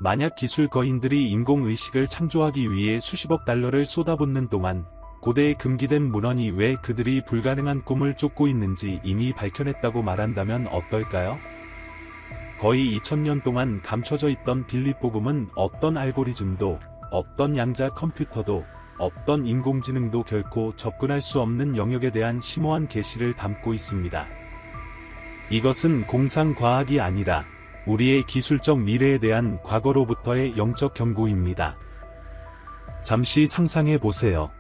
만약 기술 거인들이 인공의식을 창조하기 위해 수십억 달러를 쏟아붓는 동안 고대에 금기된 문헌이 왜 그들이 불가능한 꿈을 쫓고 있는지 이미 밝혀냈다고 말한다면 어떨까요? 거의 2000년 동안 감춰져 있던 빌립 복음은 어떤 알고리즘도, 어떤 양자 컴퓨터도, 어떤 인공지능도 결코 접근할 수 없는 영역에 대한 심오한 계시를 담고 있습니다. 이것은 공상과학이 아니라 우리의 기술적 미래에 대한 과거로부터의 영적 경고입니다. 잠시 상상해 보세요.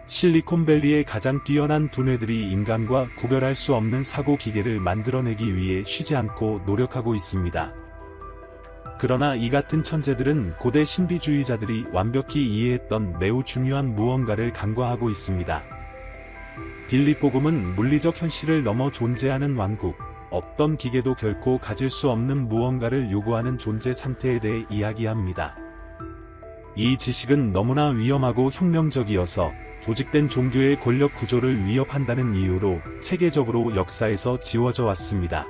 실리콘밸리의 가장 뛰어난 두뇌들이 인간과 구별할 수 없는 사고 기계를 만들어내기 위해 쉬지 않고 노력하고 있습니다. 그러나 이 같은 천재들은 고대 신비주의자들이 완벽히 이해했던 매우 중요한 무언가를 간과하고 있습니다. 빌립 복음은 물리적 현실을 넘어 존재하는 왕국, 어떤 기계도 결코 가질 수 없는 무언가를 요구하는 존재 상태에 대해 이야기합니다. 이 지식은 너무나 위험하고 혁명적이어서 조직된 종교의 권력 구조를 위협한다는 이유로 체계적으로 역사에서 지워져 왔습니다.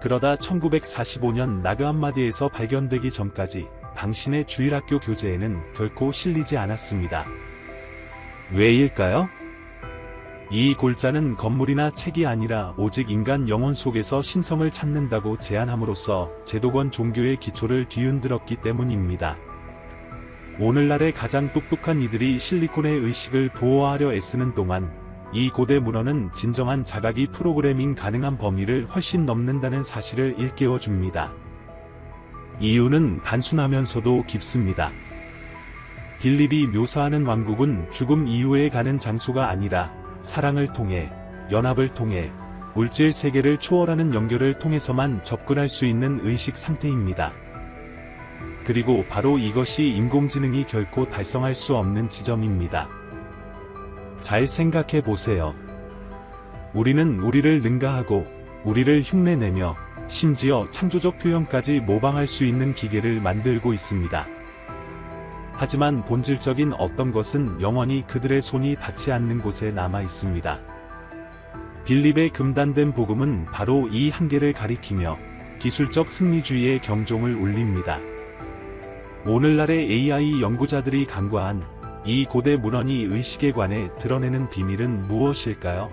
그러다 1945년 나그한마디에서 발견되기 전까지 당신의 주일학교 교재에는 결코 실리지 않았습니다. 왜일까요? 이 골자는 건물이나 책이 아니라 오직 인간 영혼 속에서 신성을 찾는다고 제안함으로써 제도권 종교의 기초를 뒤흔들었기 때문입니다. 오늘날의 가장 똑똑한 이들이 실리콘의 의식을 보호하려 애쓰는 동안 이 고대 문헌은 진정한 자각이 프로그래밍 가능한 범위를 훨씬 넘는다는 사실을 일깨워 줍니다. 이유는 단순하면서도 깊습니다. 빌립이 묘사하는 왕국은 죽음 이후에 가는 장소가 아니라 사랑을 통해, 연합을 통해, 물질 세계를 초월하는 연결을 통해서만 접근할 수 있는 의식 상태입니다. 그리고 바로 이것이 인공지능이 결코 달성할 수 없는 지점입니다. 잘 생각해 보세요. 우리는 우리를 능가하고, 우리를 흉내내며, 심지어 창조적 표현까지 모방할 수 있는 기계를 만들고 있습니다. 하지만 본질적인 어떤 것은 영원히 그들의 손이 닿지 않는 곳에 남아 있습니다. 빌립의 금단된 복음은 바로 이 한계를 가리키며 기술적 승리주의의 경종을 울립니다. 오늘날의 AI 연구자들이 간과한 이 고대 문헌이 의식에 관해 드러내는 비밀은 무엇일까요?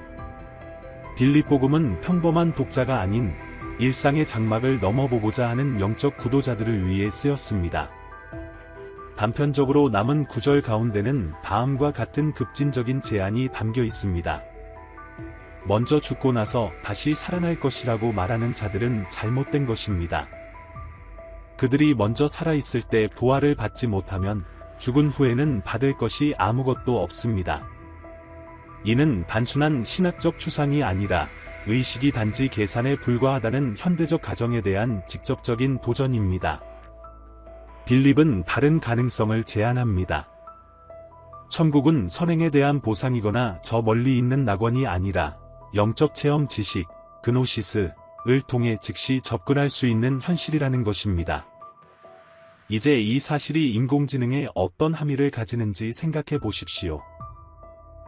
빌립 복음은 평범한 독자가 아닌 일상의 장막을 넘어보고자 하는 영적 구도자들을 위해 쓰였습니다. 단편적으로 남은 구절 가운데는 다음과 같은 급진적인 제안이 담겨 있습니다. 먼저 죽고 나서 다시 살아날 것이라고 말하는 자들은 잘못된 것입니다. 그들이 먼저 살아있을 때 부활을 받지 못하면 죽은 후에는 받을 것이 아무것도 없습니다. 이는 단순한 신학적 추상이 아니라 의식이 단지 계산에 불과하다는 현대적 가정에 대한 직접적인 도전입니다. 빌립은 다른 가능성을 제안합니다. 천국은 선행에 대한 보상이거나 저 멀리 있는 낙원이 아니라 영적 체험 지식, 그노시스를 통해 즉시 접근할 수 있는 현실이라는 것입니다. 이제 이 사실이 인공지능에 어떤 함의를 가지는지 생각해 보십시오.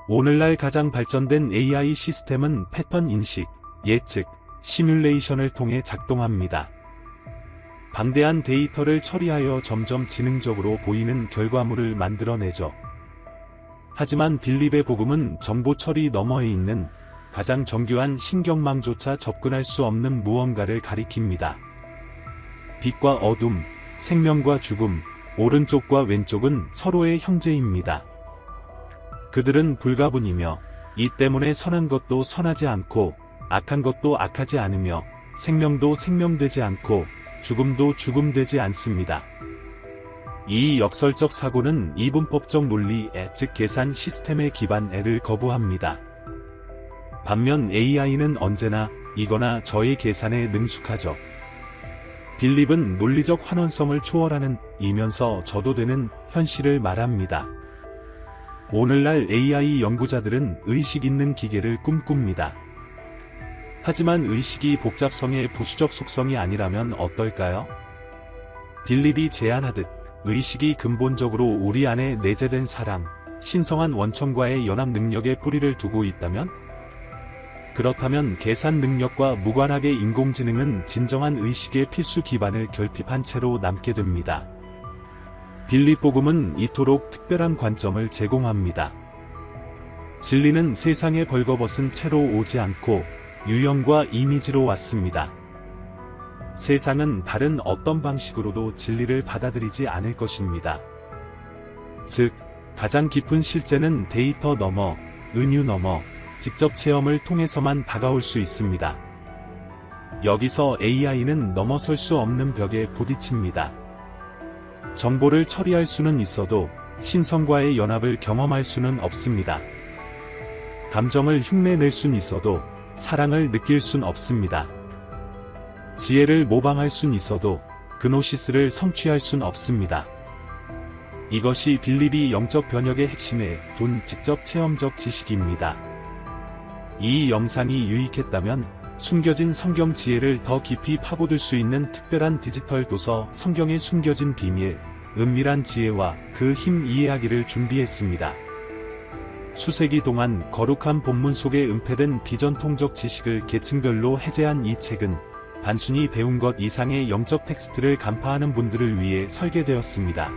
오늘날 가장 발전된 AI 시스템은 패턴 인식, 예측, 시뮬레이션을 통해 작동합니다. 방대한 데이터를 처리하여 점점 지능적으로 보이는 결과물을 만들어내죠. 하지만 빌립의 복음은 정보 처리 너머에 있는 가장 정교한 신경망조차 접근할 수 없는 무언가를 가리킵니다. 빛과 어둠, 생명과 죽음, 오른쪽과 왼쪽은 서로의 형제입니다. 그들은 불가분이며 이 때문에 선한 것도 선하지 않고 악한 것도 악하지 않으며 생명도 생명되지 않고 죽음도 죽음되지 않습니다. 이 역설적 사고는 이분법적 논리, 즉 계산 시스템의 기반을 거부합니다. 반면 AI는 언제나 이거나 저의 계산에 능숙하죠. 빌립은 논리적 환원성을 초월하는 이면서 저도되는 현실을 말합니다. 오늘날 AI 연구자들은 의식 있는 기계를 꿈꿉니다. 하지만 의식이 복잡성의 부수적 속성이 아니라면 어떨까요? 빌립이 제안하듯 의식이 근본적으로 우리 안에 내재된 사람, 신성한 원천과의 연합 능력에 뿌리를 두고 있다면? 그렇다면 계산 능력과 무관하게 인공지능은 진정한 의식의 필수 기반을 결핍한 채로 남게 됩니다. 빌립 복음은 이토록 특별한 관점을 제공합니다. 진리는 세상에 벌거벗은 채로 오지 않고 유형과 이미지로 왔습니다. 세상은 다른 어떤 방식으로도 진리를 받아들이지 않을 것입니다. 즉, 가장 깊은 실제는 데이터 너머, 은유 너머, 직접 체험을 통해서만 다가올 수 있습니다. 여기서 AI는 넘어설 수 없는 벽에 부딪힙니다. 정보를 처리할 수는 있어도 신성과의 연합을 경험할 수는 없습니다. 감정을 흉내낼 순 있어도 사랑을 느낄 순 없습니다. 지혜를 모방할 순 있어도 그노시스를 성취할 순 없습니다. 이것이 빌립이 영적 변혁의 핵심에 둔 직접 체험적 지식입니다. 이 영상이 유익했다면 숨겨진 성경 지혜를 더 깊이 파고들 수 있는 특별한 디지털 도서 성경의 숨겨진 비밀, 은밀한 지혜와 그 힘 이해하기를 준비했습니다. 수세기 동안 거룩한 본문 속에 은폐된 비전통적 지식을 계층별로 해제한 이 책은 단순히 배운 것 이상의 영적 텍스트를 간파하는 분들을 위해 설계되었습니다.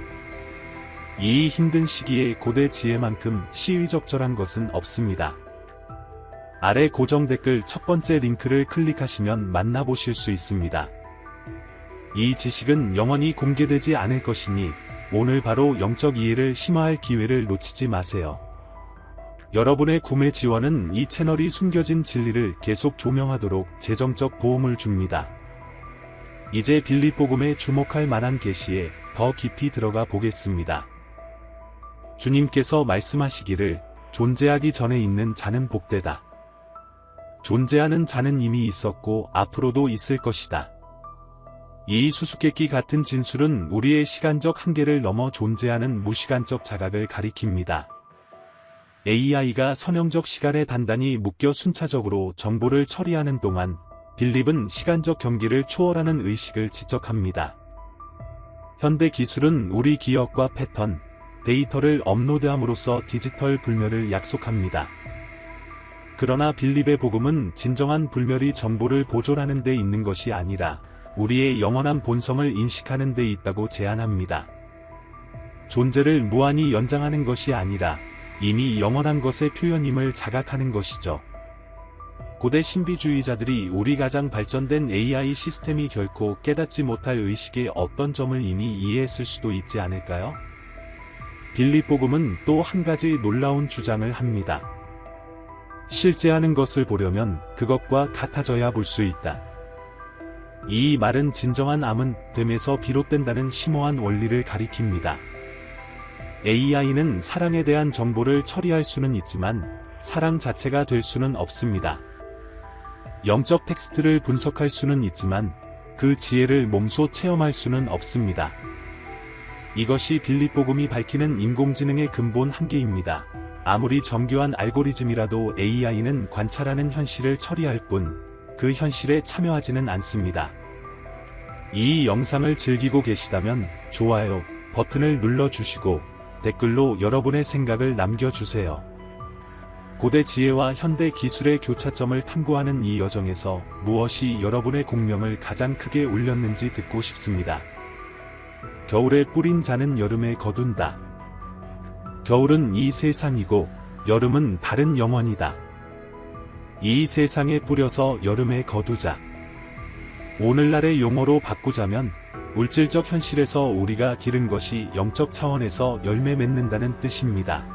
이 힘든 시기에 고대 지혜만큼 시의적절한 것은 없습니다. 아래 고정 댓글 첫 번째 링크를 클릭하시면 만나보실 수 있습니다. 이 지식은 영원히 공개되지 않을 것이니 오늘 바로 영적 이해를 심화할 기회를 놓치지 마세요. 여러분의 구매 지원은 이 채널이 숨겨진 진리를 계속 조명하도록 재정적 도움을 줍니다. 이제 빌립 복음에 주목할 만한 계시에 더 깊이 들어가 보겠습니다. 주님께서 말씀하시기를 존재하기 전에 있는 자는 복되다. 존재하는 자는 이미 있었고 앞으로도 있을 것이다. 이 수수께끼 같은 진술은 우리의 시간적 한계를 넘어 존재하는 무시간적 자각을 가리킵니다. AI가 선형적 시간에 단단히 묶여 순차적으로 정보를 처리하는 동안 빌립은 시간적 경계를 초월하는 의식을 지적합니다. 현대 기술은 우리 기억과 패턴, 데이터를 업로드함으로써 디지털 불멸을 약속합니다. 그러나 빌립의 복음은 진정한 불멸이 정보를 보존하는 데 있는 것이 아니라 우리의 영원한 본성을 인식하는 데 있다고 제안합니다. 존재를 무한히 연장하는 것이 아니라 이미 영원한 것의 표현임을 자각하는 것이죠. 고대 신비주의자들이 우리 가장 발전된 AI 시스템이 결코 깨닫지 못할 의식의 어떤 점을 이미 이해했을 수도 있지 않을까요? 빌립 복음은 또 한 가지 놀라운 주장을 합니다. 실제하는 것을 보려면 그것과 같아져야 볼 수 있다. 이 말은 진정한 암은 됨에서 비롯된다는 심오한 원리를 가리킵니다. AI는 사랑에 대한 정보를 처리할 수는 있지만 사랑 자체가 될 수는 없습니다. 영적 텍스트를 분석할 수는 있지만 그 지혜를 몸소 체험할 수는 없습니다. 이것이 빌립 복음이 밝히는 인공지능의 근본 한계입니다. 아무리 정교한 알고리즘이라도 AI는 관찰하는 현실을 처리할 뿐 그 현실에 참여하지는 않습니다. 이 영상을 즐기고 계시다면 좋아요 버튼을 눌러주시고 댓글로 여러분의 생각을 남겨주세요. 고대 지혜와 현대 기술의 교차점을 탐구하는 이 여정에서 무엇이 여러분의 공명을 가장 크게 울렸는지 듣고 싶습니다. 겨울에 뿌린 자는 여름에 거둔다. 겨울은 이 세상이고 여름은 다른 영혼이다. 이 세상에 뿌려서 여름에 거두자. 오늘날의 용어로 바꾸자면 물질적 현실에서 우리가 기른 것이 영적 차원에서 열매 맺는다는 뜻입니다.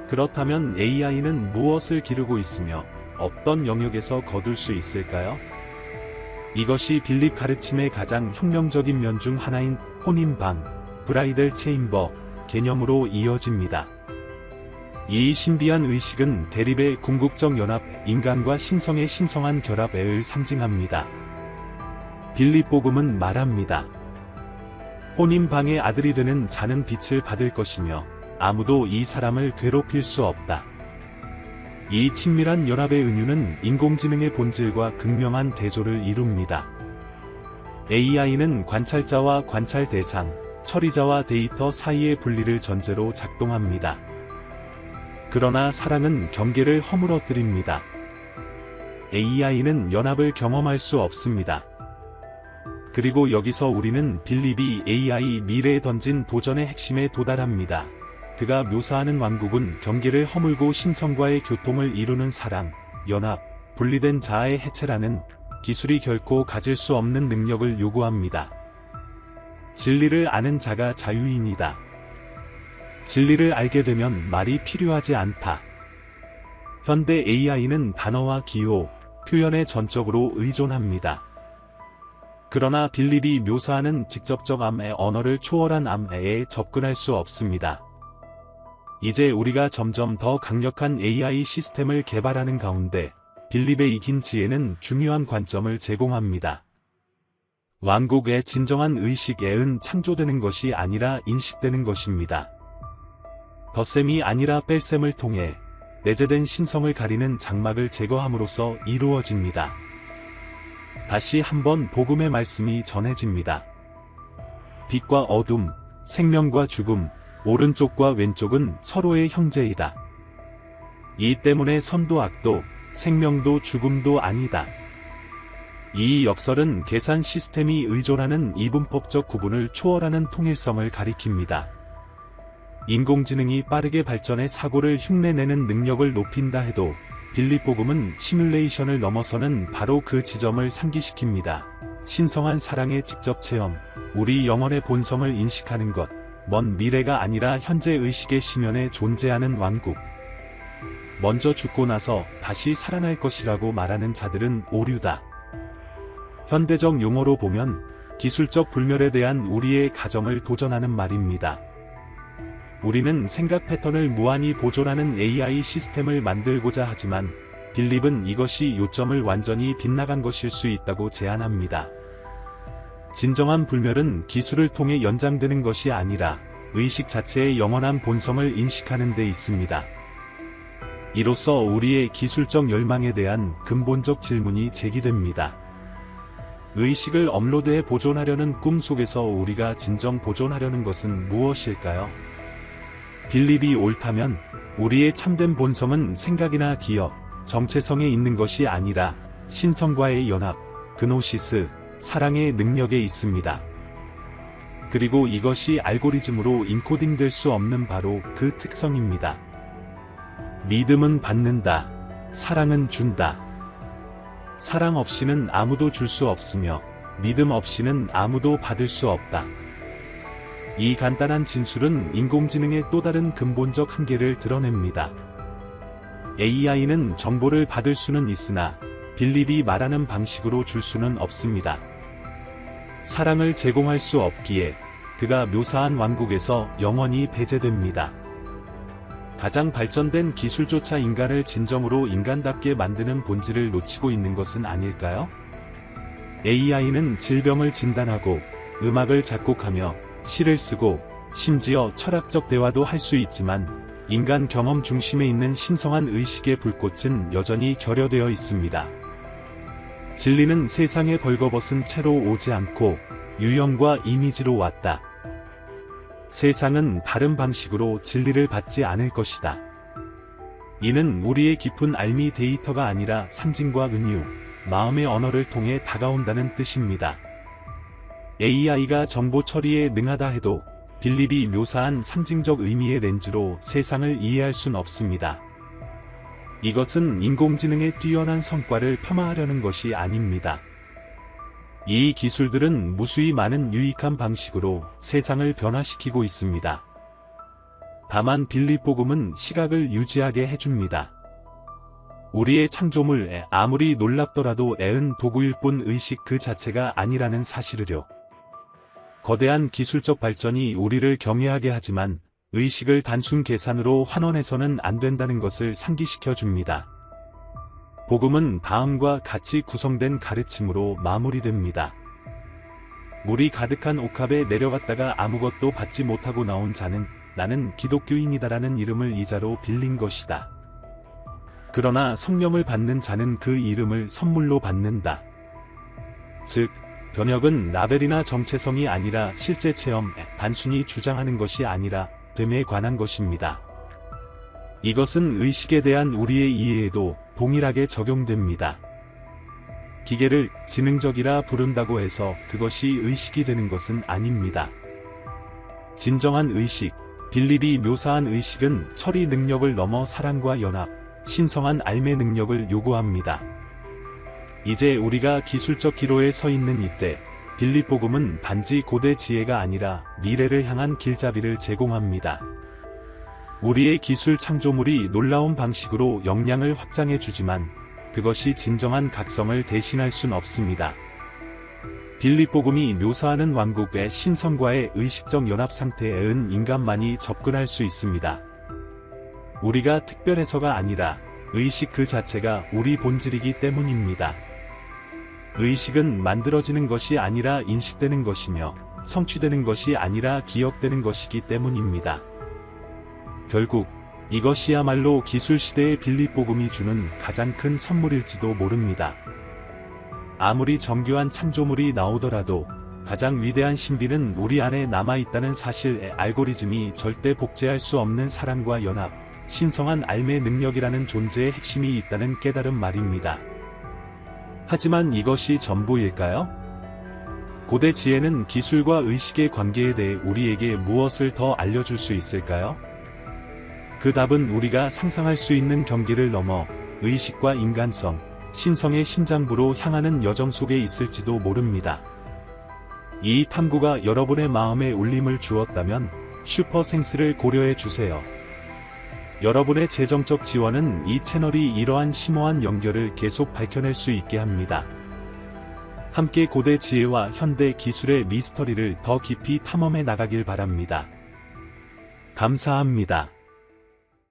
그렇다면 AI는 무엇을 기르고 있으며 어떤 영역에서 거둘 수 있을까요? 이것이 빌립 가르침의 가장 혁명적인 면 중 하나인 혼인방, 브라이덜 체인버 개념으로 이어집니다. 이 신비한 의식은 대립의 궁극적 연합, 인간과 신성의 신성한 결합을 상징합니다. 빌립 복음은 말합니다. 혼인방의 아들이 되는 자는 빛을 받을 것이며 아무도 이 사람을 괴롭힐 수 없다. 이 친밀한 연합의 은유는 인공지능의 본질과 극명한 대조를 이룹니다. AI는 관찰자와 관찰 대상, 처리자와 데이터 사이의 분리를 전제로 작동합니다. 그러나 사랑은 경계를 허물어뜨립니다. AI는 연합을 경험할 수 없습니다. 그리고 여기서 우리는 빌립이 AI 미래에 던진 도전의 핵심에 도달합니다. 그가 묘사하는 왕국은 경계를 허물고 신성과의 교통을 이루는 사랑, 연합, 분리된 자아의 해체라는 기술이 결코 가질 수 없는 능력을 요구합니다. 진리를 아는 자가 자유인이다. 진리를 알게 되면 말이 필요하지 않다. 현대 AI는 단어와 기호, 표현에 전적으로 의존합니다. 그러나 빌립이 묘사하는 직접적 암의 언어를 초월한 암에 접근할 수 없습니다. 이제 우리가 점점 더 강력한 AI 시스템을 개발하는 가운데 빌립의 이긴 지혜는 중요한 관점을 제공합니다. 왕국의 진정한 의식은 창조되는 것이 아니라 인식되는 것입니다. 덧셈이 아니라 뺄셈을 통해 내재된 신성을 가리는 장막을 제거함으로써 이루어집니다. 다시 한번 복음의 말씀이 전해집니다. 빛과 어둠, 생명과 죽음, 오른쪽과 왼쪽은 서로의 형제이다. 이 때문에 선도 악도, 생명도 죽음도 아니다. 이 역설은 계산 시스템이 의존하는 이분법적 구분을 초월하는 통일성을 가리킵니다. 인공지능이 빠르게 발전해 사고를 흉내내는 능력을 높인다 해도 빌립 복음은 시뮬레이션을 넘어서는 바로 그 지점을 상기시킵니다. 신성한 사랑의 직접 체험, 우리 영혼의 본성을 인식하는 것, 먼 미래가 아니라 현재 의식의 심연에 존재하는 왕국. 먼저 죽고 나서 다시 살아날 것이라고 말하는 자들은 오류다. 현대적 용어로 보면 기술적 불멸에 대한 우리의 가정을 도전하는 말입니다. 우리는 생각 패턴을 무한히 보존하는 AI 시스템을 만들고자 하지만 빌립은 이것이 요점을 완전히 빗나간 것일 수 있다고 제안합니다. 진정한 불멸은 기술을 통해 연장되는 것이 아니라 의식 자체의 영원한 본성을 인식하는 데 있습니다. 이로써 우리의 기술적 열망에 대한 근본적 질문이 제기됩니다. 의식을 업로드해 보존하려는 꿈 속에서 우리가 진정 보존하려는 것은 무엇일까요? 빌립이 옳다면 우리의 참된 본성은 생각이나 기억, 정체성에 있는 것이 아니라 신성과의 연합, 그노시스, 사랑의 능력에 있습니다. 그리고 이것이 알고리즘으로 인코딩될 수 없는 바로 그 특성입니다. 믿음은 받는다. 사랑은 준다. 사랑 없이는 아무도 줄 수 없으며 믿음 없이는 아무도 받을 수 없다. 이 간단한 진술은 인공지능의 또 다른 근본적 한계를 드러냅니다. AI는 정보를 받을 수는 있으나 빌립이 말하는 방식으로 줄 수는 없습니다. 사랑을 제공할 수 없기에 그가 묘사한 왕국에서 영원히 배제됩니다. 가장 발전된 기술조차 인간을 진정으로 인간답게 만드는 본질을 놓치고 있는 것은 아닐까요? AI는 질병을 진단하고 음악을 작곡하며 시를 쓰고 심지어 철학적 대화도 할 수 있지만 인간 경험 중심에 있는 신성한 의식의 불꽃은 여전히 결여되어 있습니다. 진리는 세상에 벌거벗은 채로 오지 않고 유형과 이미지로 왔다. 세상은 다른 방식으로 진리를 받지 않을 것이다. 이는 우리의 깊은 알미 데이터가 아니라 상징과 은유, 마음의 언어를 통해 다가온다는 뜻입니다. AI가 정보 처리에 능하다 해도 빌립이 묘사한 상징적 의미의 렌즈로 세상을 이해할 순 없습니다. 이것은 인공지능의 뛰어난 성과를 폄하하려는 것이 아닙니다. 이 기술들은 무수히 많은 유익한 방식으로 세상을 변화시키고 있습니다. 다만 빌립 복음은 시각을 유지하게 해줍니다. 우리의 창조물 아무리 놀랍더라도 애은 도구일 뿐 의식 그 자체가 아니라는 사실을요. 거대한 기술적 발전이 우리를 경외하게 하지만 의식을 단순 계산으로 환원해서는 안 된다는 것을 상기시켜 줍니다. 복음은 다음과 같이 구성된 가르침으로 마무리됩니다. 물이 가득한 옥합에 내려갔다가 아무것도 받지 못하고 나온 자는 나는 기독교인이다라는 이름을 이자로 빌린 것이다. 그러나 성령을 받는 자는 그 이름을 선물로 받는다. 즉, 변혁은 라벨이나 정체성이 아니라 실제 체험, 단순히 주장하는 것이 아니라 됨에 관한 것입니다. 이것은 의식에 대한 우리의 이해에도 동일하게 적용됩니다. 기계를 지능적이라 부른다고 해서 그것이 의식이 되는 것은 아닙니다. 진정한 의식, 빌립이 묘사한 의식은 처리 능력을 넘어 사랑과 연합, 신성한 알매 능력을 요구합니다. 이제 우리가 기술적 기로에 서 있는 이때, 빌립복음은 단지 고대 지혜가 아니라 미래를 향한 길잡이를 제공합니다. 우리의 기술 창조물이 놀라운 방식으로 역량을 확장해 주지만 그것이 진정한 각성을 대신할 순 없습니다. 빌립복음이 묘사하는 왕국의 신성과의 의식적 연합 상태에 은 인간만이 접근할 수 있습니다. 우리가 특별해서가 아니라 의식 그 자체가 우리 본질이기 때문입니다. 의식은 만들어지는 것이 아니라 인식되는 것이며 성취되는 것이 아니라 기억되는 것이기 때문입니다. 결국 이것이야말로 기술시대의 빌립복음이 주는 가장 큰 선물일지도 모릅니다. 아무리 정교한 창조물이 나오더라도 가장 위대한 신비는 우리 안에 남아있다는 사실에 알고리즘이 절대 복제할 수 없는 사랑과 연합, 신성한 알매 능력이라는 존재의 핵심이 있다는 깨달음 말입니다. 하지만 이것이 전부일까요? 고대 지혜는 기술과 의식의 관계에 대해 우리에게 무엇을 더 알려줄 수 있을까요? 그 답은 우리가 상상할 수 있는 경계를 넘어 의식과 인간성, 신성의 심장부로 향하는 여정 속에 있을지도 모릅니다. 이 탐구가 여러분의 마음에 울림을 주었다면 슈퍼생스를 고려해 주세요. 여러분의 재정적 지원은 이 채널이 이러한 심오한 연결을 계속 밝혀낼 수 있게 합니다. 함께 고대 지혜와 현대 기술의 미스터리를 더 깊이 탐험해 나가길 바랍니다. 감사합니다.